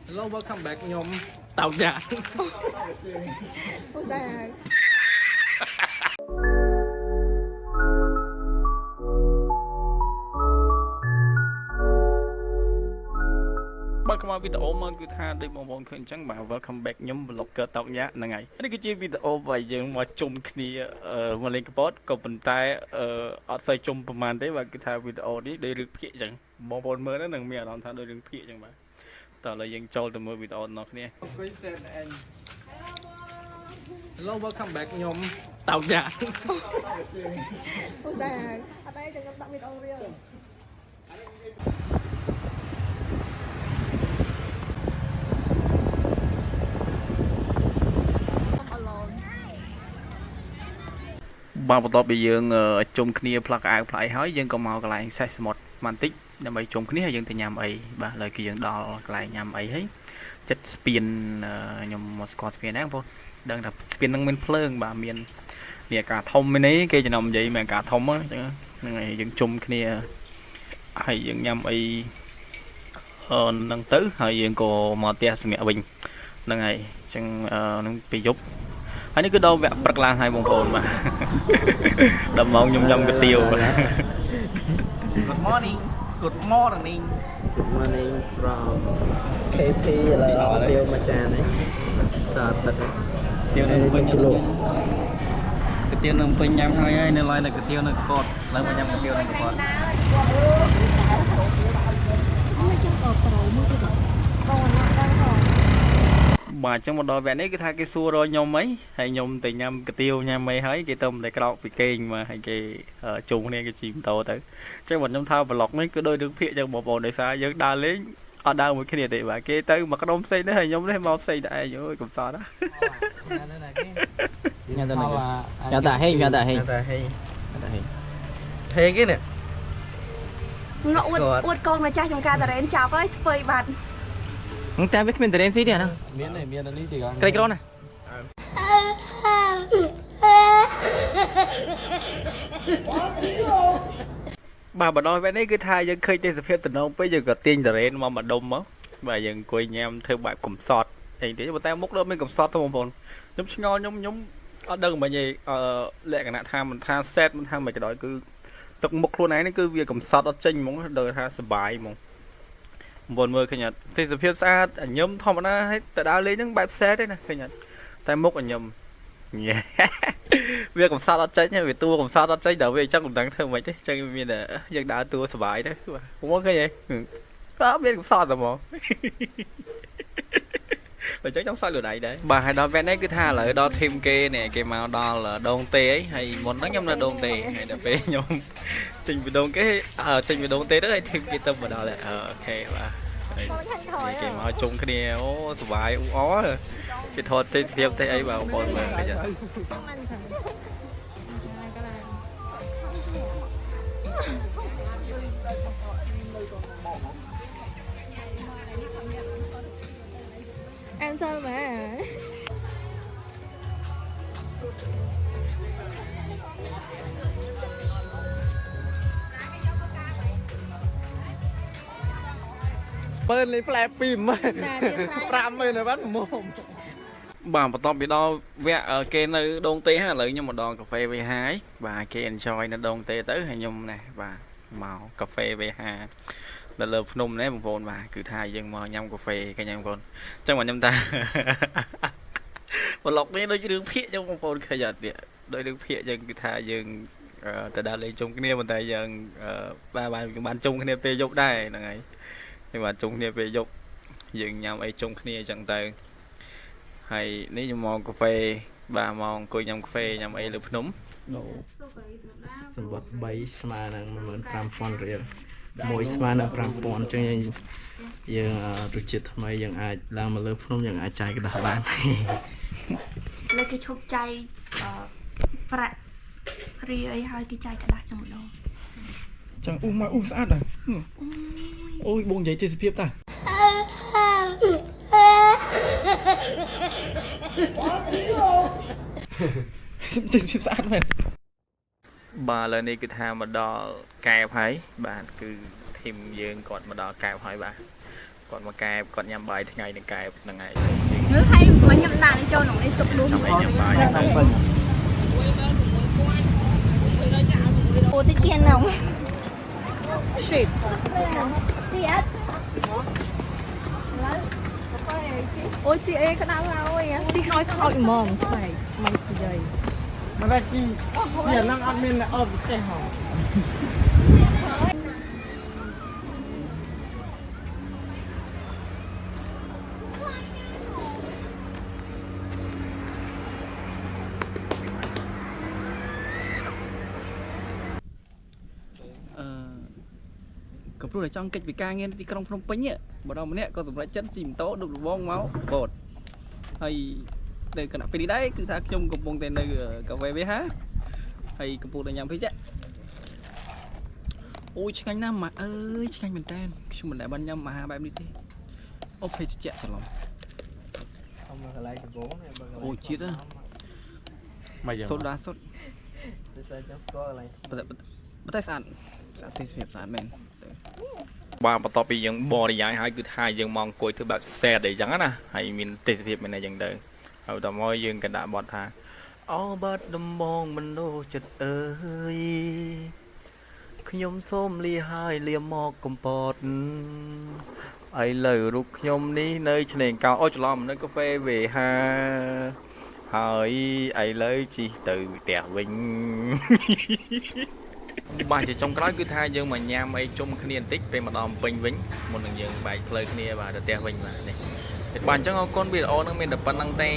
Hello, welcome back ខ្ញុំតោកយ៉ាបាទមកវីដេអូមកគឺថាដូចបងប្អូនឃើញអញ្ចឹងបាទ welcome back ខ្ញុំ vlogger តោកយ៉ាហ្នឹងហើយនេះគឺជាវីដេអូរបស់យើងមកជុំគ្នាមកលេងកប៉តក៏ប៉ុន្តែអត់សូវជុំប្រហែលទេបាទគឺថាវីដេអូនេះដូចរឿងភាគអញ្ចឹងបងប្អូនមើលហ្នឹងនឹងមានអារម្មណ៍ថាដូចរឿងភាគអញ្ចឹងបាទតើឥឡូវយើងចូលទៅមើលវីដេអូរបស់គ្នា Hello, welcome back ខ្ញុំតោកយ៉ាអូតែអត់ទេខ្ញុំដាក់វីដេអូរៀលបាទបន្ទាប់ពីយើងជុំគ្នាផ្លាក់អាវផ្លាក់អីហើយយើងក៏មកកន្លែងសេះសមុទ្របន្តិចដើម្បីជុំគ្នាហើយយើងទៅញ៉ាំអីបាទឥឡូវគឺយើងដល់កន្លែងញ៉ាំអីហើយចិត្តស្ពានខ្ញុំមកស្គាល់ស្ពានហ្នឹងបងដឹងថាស្ពានហ្នឹងមានភ្លើងបាទមានអាការធំនេះគេចំណុំនិយាយមានអាការធំអញ្ចឹងហ្នឹងហើយយើងជុំគ្នាហើយយើងញ៉ាំអីហ្នឹងទៅហើយយើងក៏មកផ្ទះសម្រាប់វិញហ្នឹងហើយអញ្ចឹងនឹងពេលយប់ហើយនេះគឺដល់វគ្គព្រឹកឡើងហើយបងប្អូនបាទដល់ម៉ោងខ្ញុំញ៉ាំកាទៀវ Good morning Good morning Good morning from KP ឥឡូវអត់ទៀវមួយចាននេះសតទឹកទៀវនៅពេញកាទៀវនៅពេញញ៉ាំហើយនៅឡើយនៅកាទៀវនៅកតឡើងមកញ៉ាំកាទៀវនៅកតបាទអញ្ចឹងមកដល់វគ្គនេះគឺថាគេសួររកខ្ញុំអីហើយខ្ញុំទៅញ៉ាំកាទៀវញ៉ាំអីហើយគេទៅតែក្រោកពីគេងមកហើយគេជុំគ្នាគេជិះម៉ូតូទៅអញ្ចឹងខ្ញុំថា vlog នេះគឺដូចរឿងភាគអញ្ចឹងបងប្អូនដោយសារយើងដើរលេងអត់ដើរមួយគ្នាទេបាទគេទៅមកក្រុមផ្សេងនេះហើយខ្ញុំនេះមកផ្សេងដែរអើយកំសត់ណាញ៉ាំតែហេងហេងគេនេះnó uất con mà cha trong ca tà rén chào với phơi bạtតែវាគ្មានតរេនស៊ីទេណាមាននេះទីក្រៃក្រណាបាទបណ្ដោយវគ្គនេះគឺថាយើងឃើញទេសភាពតំណងពេកយើងក៏ទាញតរេនមកដុំមកបាទយើងអង្គុយញ៉ាំធ្វើបែបកំសត់អីទេប៉ុន្តែមុខដល់មានកំសត់ទៅបងប្អូនខ្ញុំឆ្ងល់ខ្ញុំអត់ដឹងមិនទេលក្ខណៈថាមិនថាសេតមិនថាមិនក៏ដោយគឺទឹកមុខខ្លួនឯងនេះគឺវាកំសត់អត់ចេញហ្មងដល់ថាសុបាយហ្មងបងមើលឃើញអត់ទេសភាពស្អាតញឹមធម្មតាហើយទៅដើរលេងហ្នឹងបែបសេតទេណាឃើញអត់តែមុខញឹមវាកំសត់អត់ចេញវាតួកំសត់អត់ចេញដល់វាអញ្ចឹងមិនដឹងធ្វើម៉េចទេអញ្ចឹងមានតែយើងដើរតួសុបាយទៅបាទបងឃើញហ៎ក៏មានកំសត់តែហ្មងបើចឹងចង់សើចលុយដៃដែរបាទហើយដល់វគ្គនេះគឺថាឥឡូវដល់ធីមគេនេះគេមកដល់ដងទេអីហើយមុនហ្នឹងខ្ញុំនៅដងទេហើយដល់ពេលខ្ញុំចេញពីដងគេចេញពីដងទេទៅហើយធីមគេទៅមកដល់អូខេបាទគេមកជុំគ្នាអូសុបាយអ៊ូអគេថតទេភាពទេអីបាទបងមើលគេចឹងăn sơn mà Bên lấy flash phim mà 5 rồi bắt mồm បាទបន្ទាប់ពីដល់វគ្គគេនៅដងទេហើយឥឡូវខ្ញុំមកដល់កាហ្វេ V5 បាទគេ enjoy នៅដងទេទៅហើយខ្ញុំណាបាទមកកាហ្វេ V5 នៅលើភ្នំនេះបងប្អូនបាទគឺថាយើងមកញ៉ាំកាហ្វេគេញ៉ាំបងប្អូនអញ្ចឹងមកខ្ញុំថាប្លុកនេះដូចរឿងភាគចឹងបងប្អូនឃើញអត់នេះដូចរឿងភាគចឹងគឺថាយើងទៅដើរលេងជុំគ្នាប៉ុន្តែយើងបានជុំគ្នាពេលយប់ដែរហ្នឹងហើយយើងបានជុំគ្នាពេលយប់យើងញ៉ាំអីជុំគ្នាអញ្ចឹងទៅហើយនេះខ្ញុំមកកាហ្វេបាទមកអង្គុយញ៉ាំកាហ្វេញ៉ាំអីលើភ្នំសម្បត្តិ3ស្មើនឹង 15,000 រៀលមួយស្មើនឹង 5,000 អញ្ចឹងយើងរសជាតិថ្មីយើងអាចឡើងមកលើភ្នំយើងអាចចាយក្តាស់បានលើគេឈប់ចាយប្រាក់រីអីហើយគេចាយក្តាស់ចឹងម្ដងចឹងមកស្អាតដែរអូយបងនិយាយទេសភាពតាទេសភាពស្អាតមែនបាទឥឡូវនេះគឺថាមកដល់កែបហើយបាទគឺ ធីមយើងគាត់មកដល់កែបហើយបាទគាត់មកកែបគាត់ញ៉ាំបាយថ្ងៃនឹងកែបហ្នឹងហើយ Nhớ hay mà nhầm đạn đi cho nó đi tục luôn. ចាំឲ្យញ៉ាំបាយហ្នឹង Ô tí chiên nồng. Shit. Chết. Ôi chị ơi cái nào ơi chị nói khỏi mồm này mày gì đây mà đây chi tiền năng admin là ôm cái hỏngកំពុងតែចង់កិច្ចវិការងារទីក្រុងភ្នំពេញម្ដងម្នាក់ក៏សម្រេចចិត្តជិះម៉ូតូដឹកលវងមកបតហើយនៅគណៈពេលនេះដែរគឺថាខ្ញុំកំពុងតែនៅកាហ្វេវាហាហើយកំពុងតែញ៉ាំភេសជ្ជៈអូយឆ្ងាញ់ណាស់ម៉ាក់អើយឆ្ងាញ់មែនតើខ្ញុំមិនដែលបានញ៉ាំអាហារបែបនេះទេអូភេសជ្ជៈច្រឡំ không mà lại cái bố này ôi chết á mày giờ sốt đá sốt bắt tay sạn sạn tay sẹp sạn men បាទបន្ទាប់ពីយើងបរិយាយហើយគឺថាយើងមកអង្គុយធ្វើបែប set អីចឹងណាហើយមានទេសភាពមានអីចឹងទៅហើយតមកយើងក៏ដាក់បទថាអូបាត់ដំបងមនុស្សចិត្តអើយខ្ញុំសូមលាហើយលាមកកំពតឥឡូវរូបខ្ញុំនេះនៅឆ្នេរកោអូច្រឡំនៅកាហ្វេវេហាហើយឥឡូវជិះទៅផ្ទះវិញ បាទជាចុងក្រោយគឺថាយើងមកញ៉ាំអីជុំគ្នាបន្តិចពេលមកដល់ពេញវិញមុននឹងយើងបែកផ្លូវគ្នាបាទទៅផ្ទះវិញបាទនេះបាទអញ្ចឹងអរគុណវីដេអូនឹងមានតែប៉ុណ្្នឹងទេ